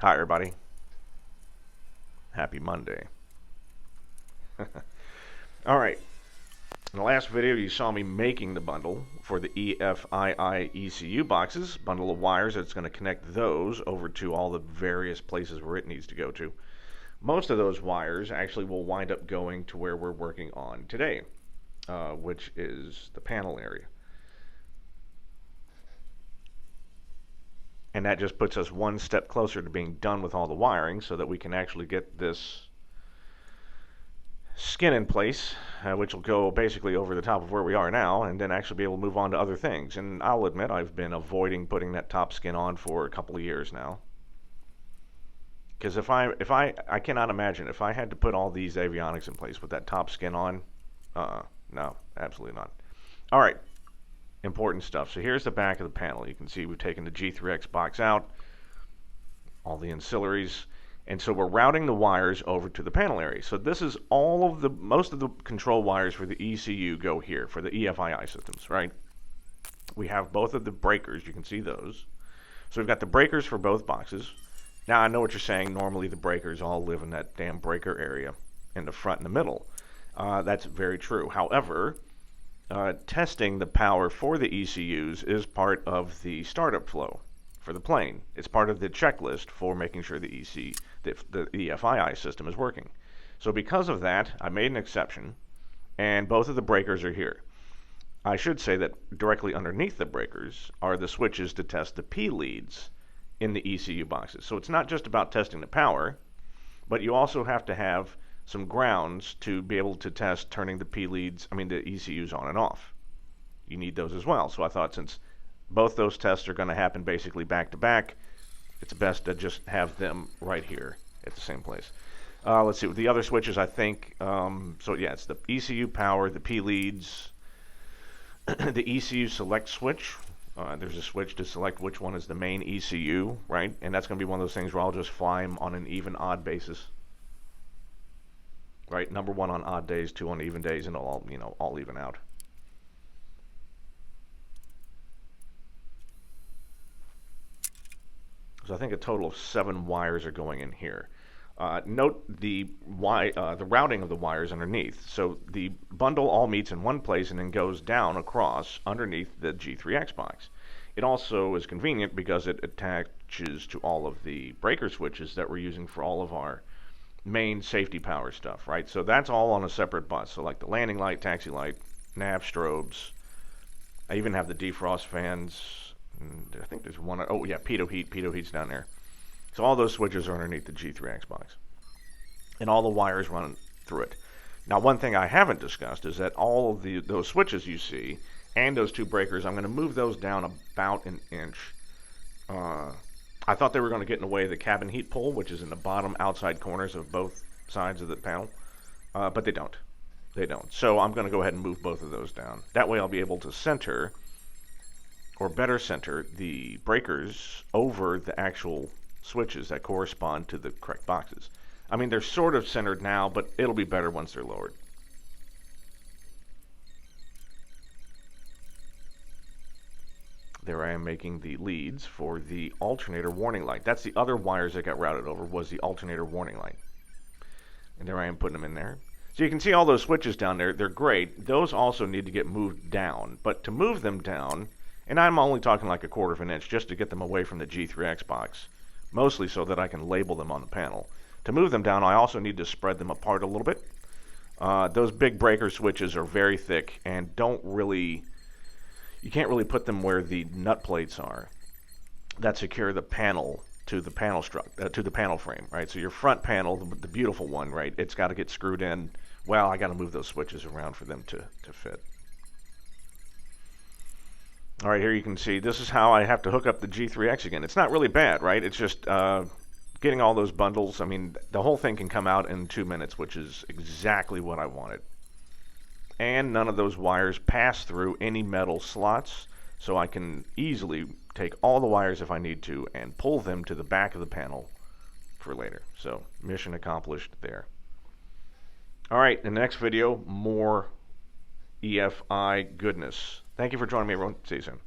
Hi everybody. Happy Monday. Alright, in the last video you saw me making the bundle for the EFII ECU boxes, bundle of wires that's going to connect those over to all the various places where it needs to go to. Most of those wires actually will wind up going to where we're working on today, which is the panel area. And that just puts us one step closer to being done with all the wiring so that we can actually get this skin in place, which will go basically over the top of where we are now, and then actually be able to move on to other things. And I'll admit I've been avoiding putting that top skin on for a couple of years now. Because I cannot imagine if I had to put all these avionics in place with that top skin on, no, absolutely not. All right. Important stuff. So here's the back of the panel. You can see we've taken the G3X box out, all the ancillaries, and so we're routing the wires over to the panel area. So this is most of the control wires for the ECU go here for the EFII systems, right? We have both of the breakers. You can see those. So we've got the breakers for both boxes. Now I know what you're saying. Normally the breakers all live in that damn breaker area in the front and the middle. That's very true. However, testing the power for the ECUs is part of the startup flow for the plane. It's part of the checklist for making sure the EFII system is working. So because of that, I made an exception, and both of the breakers are here. I should say that directly underneath the breakers are the switches to test the P leads in the ECU boxes. So it's not just about testing the power, but you also have to have some grounds to be able to test turning the ECUs on and off. You need those as well. So I thought since both those tests are going to happen basically back to back, it's best to just have them right here at the same place. Let's see, with the other switches I think, so yeah, it's the ECU power, the P leads, the ECU select switch. There's a switch to select which one is the main ECU, right? And that's going to be one of those things where I'll just fly them on an even-odd basis. Right, number 1 on odd days, 2 on even days, and all even out. So I think a total of 7 wires are going in here. Note the routing of the wires underneath. So the bundle all meets in one place and then goes down across underneath the G3X box. It also is convenient because it attaches to all of the breaker switches that we're using for all of our main safety power stuff, right? So that's all on a separate bus. So like the landing light, taxi light, nav strobes. I even have the defrost fans. And I think there's one. Oh yeah, pitot heat's down there. So all those switches are underneath the G3X box, and all the wires run through it. Now, one thing I haven't discussed is that all of those switches you see and those 2 breakers, I'm going to move those down about an inch. I thought they were going to get in the way of the cabin heat pole, which is in the bottom outside corners of both sides of the panel, but they don't. They don't. So I'm going to go ahead and move both of those down. That way I'll be able to center, or better center, the breakers over the actual switches that correspond to the correct boxes. I mean, they're sort of centered now, but it'll be better once they're lowered. There I am making the leads for the alternator warning light. That's the other wires that got routed over, was the alternator warning light. And there I am putting them in there. So you can see all those switches down there. They're great. Those also need to get moved down. But to move them down, and I'm only talking like 1/4 of an inch just to get them away from the G3X box, mostly so that I can label them on the panel. To move them down, I also need to spread them apart a little bit. Those big breaker switches are very thick and you can't really put them where the nut plates are that secure the panel to the panel to the panel frame, right? So your front panel, the beautiful one, right? It's got to get screwed in. Well, I got to move those switches around for them to fit. All right, here you can see this is how I have to hook up the G3X again. It's not really bad, right? It's just getting all those bundles. I mean, the whole thing can come out in 2 minutes, which is exactly what I wanted. And none of those wires pass through any metal slots, so I can easily take all the wires if I need to and pull them to the back of the panel for later. So mission accomplished there. All right, in the next video, more EFI goodness. Thank you for joining me, everyone. See you soon.